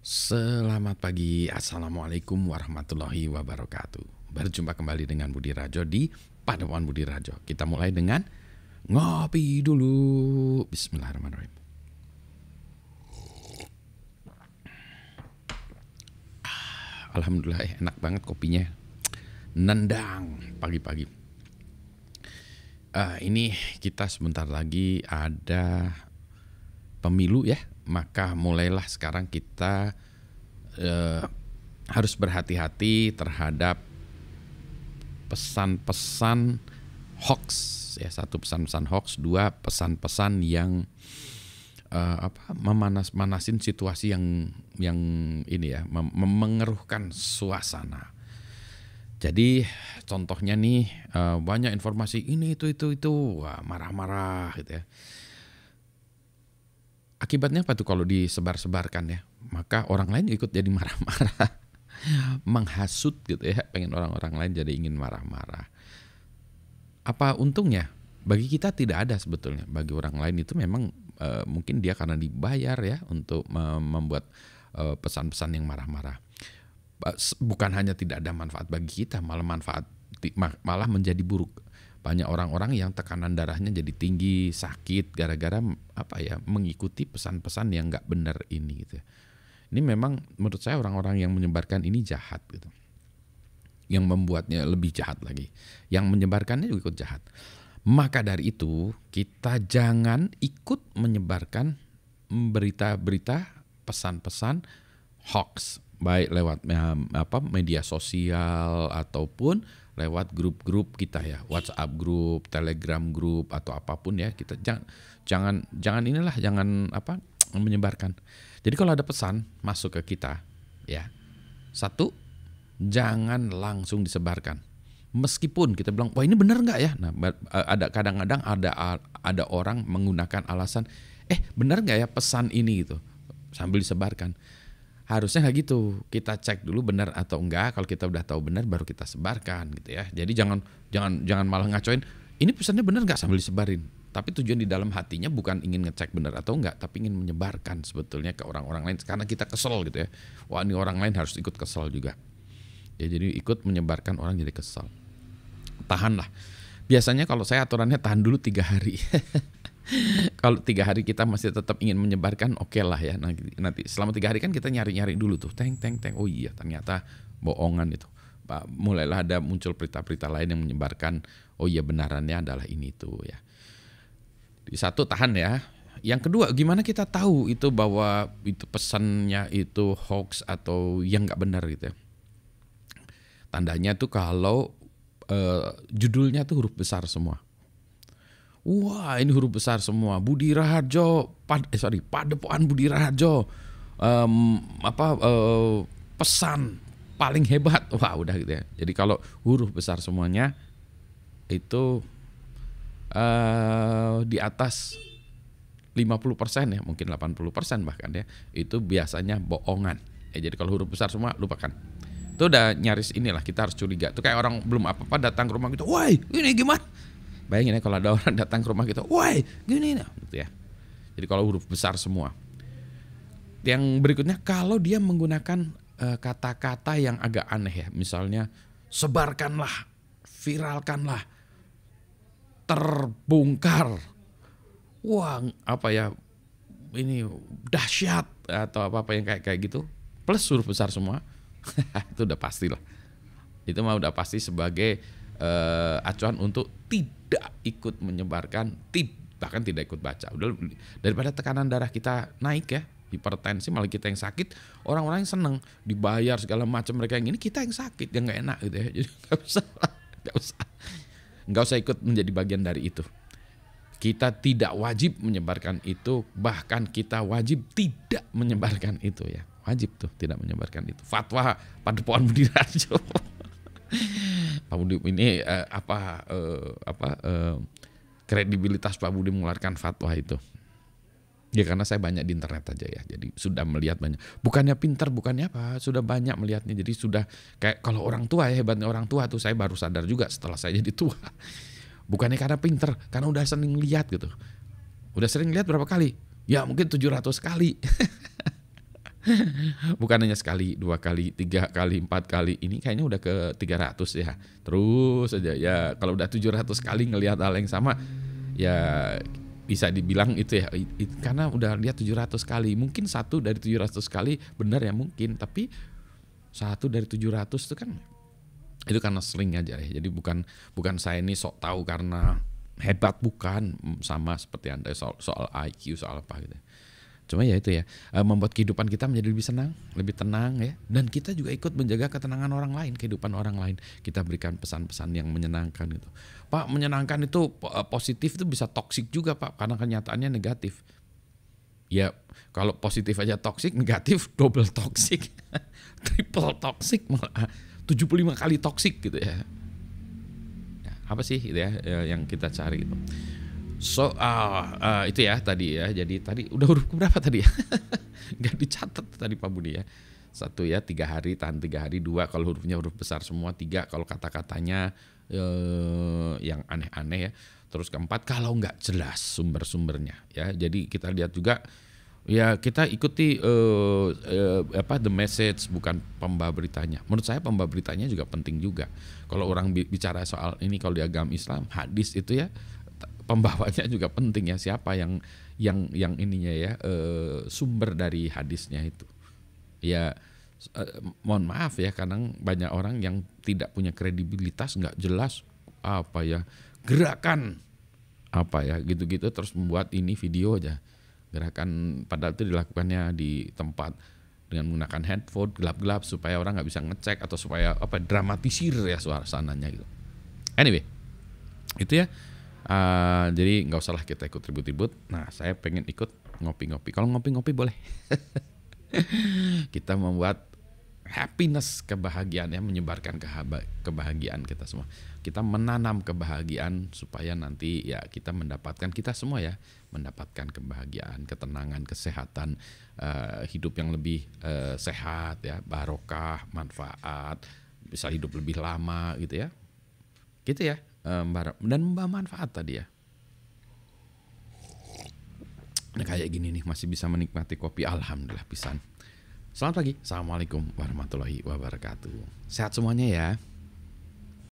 Selamat pagi, Assalamualaikum warahmatullahi wabarakatuh. Berjumpa kembali dengan Budi Rajo di Padepokan Budi Rajo. Kita mulai dengan ngopi dulu. Bismillahirrahmanirrahim. Alhamdulillah enak banget kopinya. Nendang pagi-pagi. Ini kita sebentar lagi ada pemilu ya. Maka mulailah sekarang kita harus berhati-hati terhadap pesan-pesan hoax ya. Satu, pesan-pesan hoax. Dua, pesan-pesan yang memanas-manasin situasi yang ini ya, mengeruhkan suasana. Jadi contohnya nih banyak informasi ini itu wah, marah-marah gitu ya. Akibatnya apa tuh kalau disebar-sebarkan ya? Maka orang lain ikut jadi marah-marah, menghasut gitu ya, pengen orang-orang lain jadi ingin marah-marah. Apa untungnya? Bagi kita tidak ada sebetulnya. Bagi orang lain itu memang mungkin dia karena dibayar ya untuk membuat pesan-pesan yang marah-marah. Bukan hanya tidak ada manfaat bagi kita, malah menjadi buruk. Banyak orang-orang yang tekanan darahnya jadi tinggi, sakit gara-gara mengikuti pesan-pesan yang nggak benar ini gitu. Ini memang menurut saya orang-orang yang menyebarkan ini jahat gitu. Yang membuatnya lebih jahat lagi. Yang menyebarkannya juga ikut jahat. Maka dari itu kita jangan ikut menyebarkan berita-berita, pesan-pesan hoax, baik lewat media sosial ataupun lewat grup-grup kita ya, WhatsApp grup, Telegram grup atau apapun ya. Kita jangan menyebarkan. Jadi kalau ada pesan masuk ke kita ya, satu, jangan langsung disebarkan. Meskipun kita bilang, wah ini benar nggak ya? Nah, kadang-kadang ada orang menggunakan alasan, benar nggak ya pesan ini gitu, sambil disebarkan. Harusnya nggak gitu. Kita cek dulu benar atau enggak. Kalau kita udah tahu benar, baru kita sebarkan gitu ya. Jadi jangan malah ngacoin. Ini pesannya benar nggak sambil disebarin. Tapi tujuan di dalam hatinya bukan ingin ngecek benar atau enggak, tapi ingin menyebarkan sebetulnya ke orang-orang lain. Karena kita kesel gitu ya. Wah ini orang lain harus ikut kesel juga. Ya, jadi ikut menyebarkan orang jadi kesel. Tahanlah. Biasanya kalau saya aturannya tahan dulu 3 hari. Kalau 3 hari kita masih tetap ingin menyebarkan, oke lah ya. Nanti selama 3 hari kan kita nyari-nyari dulu tuh. Teng. Oh iya ternyata bohongan itu. Mulailah ada muncul berita-berita lain yang menyebarkan, oh iya benarannya adalah ini tuh ya. Di satu, tahan ya. Yang kedua, gimana kita tahu itu bahwa itu pesannya itu hoax atau yang nggak benar gitu ya. Tandanya tuh kalau judulnya tuh huruf besar semua. Wah ini huruf besar semua. Budi Raharjo, Padepokan Budi Raharjo, pesan paling hebat. Wah udah gitu ya. Jadi kalau huruf besar semuanya itu di atas 50% ya, mungkin 80% bahkan ya, itu biasanya bohongan. Jadi kalau huruf besar semua lupakan. Itu udah nyaris inilah, kita harus curiga. Itu kayak orang belum apa-apa datang ke rumah kita, woi ini gimana? Bayangin ya kalau ada orang datang ke rumah kita, woi gini nah, gitu ya. Jadi kalau huruf besar semua. Yang berikutnya, kalau dia menggunakan kata-kata yang agak aneh ya, misalnya sebarkanlah, viralkanlah, terbongkar, wah ini dahsyat atau apa yang kayak gitu, plus huruf besar semua. Itu udah pasti lah. Itu mah udah pasti sebagai acuan untuk tidak ikut menyebarkan, bahkan tidak ikut baca. Udah, daripada tekanan darah kita naik ya, hipertensi malah kita yang sakit, orang-orang yang seneng dibayar segala macam, mereka yang ini, kita yang sakit, yang nggak enak gitu ya. Jadi nggak usah ikut menjadi bagian dari itu. Kita tidak wajib menyebarkan itu, bahkan kita wajib tidak menyebarkan itu ya. Wajib tuh tidak menyebarkan itu. Fatwa Padepokan Budi Raharjo. Pak Budi ini kredibilitas Pak Budi mengeluarkan fatwa itu. Ya karena saya banyak di internet aja ya. Jadi sudah melihat banyak. Bukannya pintar, bukannya apa, sudah banyak melihatnya. Jadi sudah kayak kalau orang tua ya, hebatnya orang tua tuh saya baru sadar juga setelah saya jadi tua. Bukannya karena pintar, karena udah sering lihat gitu. Udah sering lihat berapa kali? Ya mungkin 700 kali. Bukan hanya sekali, 2 kali, 3 kali, 4 kali. Ini kayaknya udah ke 300 ya. Terus aja ya, kalau udah 700 kali ngelihat hal yang sama, ya bisa dibilang itu ya, karena udah lihat 700 kali. Mungkin satu dari 700 kali benar ya mungkin, tapi satu dari 700 itu kan itu karena sering aja ya. Jadi bukan saya ini sok tahu karena hebat, bukan, sama seperti Anda soal IQ, soal apa gitu. Cuma ya itu ya, membuat kehidupan kita menjadi lebih senang, lebih tenang ya. Dan kita juga ikut menjaga ketenangan orang lain, kehidupan orang lain. Kita berikan pesan-pesan yang menyenangkan itu. Pak, menyenangkan itu positif itu bisa toksik juga Pak, karena kenyataannya negatif. Ya kalau positif aja toksik, negatif double toksik, triple toksik, malah 75 kali toksik gitu ya. Apa sih gitu ya yang kita cari gitu. So itu ya tadi ya. Jadi tadi udah huruf berapa tadi ya? Gak dicatat tadi Pak Budi ya. 1 ya, 3 hari, tahan 3 hari. 2 kalau hurufnya huruf besar semua. 3 kalau kata-katanya yang aneh-aneh ya. Terus keempat kalau nggak jelas sumber-sumbernya ya. Jadi kita lihat juga ya, kita ikuti the message, bukan pembawa beritanya. Menurut saya pembawa beritanya juga penting juga. Kalau orang bicara soal ini, kalau di agama Islam hadis itu ya, pembawanya juga penting ya, siapa yang ininya ya, sumber dari hadisnya itu. Ya mohon maaf ya, kadang banyak orang yang tidak punya kredibilitas, nggak jelas apa ya, gerakan apa ya gitu-gitu, terus membuat ini video aja. Gerakan padahal itu dilakukannya di tempat dengan menggunakan handphone gelap-gelap supaya orang nggak bisa ngecek, atau supaya dramatisir ya suasananya gitu. Anyway, itu ya. Jadi nggak usahlah kita ikut ribut-ribut. Nah, saya pengen ikut ngopi-ngopi. Kalau ngopi-ngopi boleh. Kita membuat happiness, kebahagiaan ya, menyebarkan kebahagiaan kita semua. Kita menanam kebahagiaan supaya nanti ya kita semua ya mendapatkan kebahagiaan, ketenangan, kesehatan, hidup yang lebih sehat ya, barokah, manfaat, bisa hidup lebih lama gitu ya. Gitu ya. Dan membawa manfaat tadi ya. Nah kayak gini nih masih bisa menikmati kopi, alhamdulillah pisan. Selamat pagi, assalamualaikum warahmatullahi wabarakatuh. Sehat semuanya ya.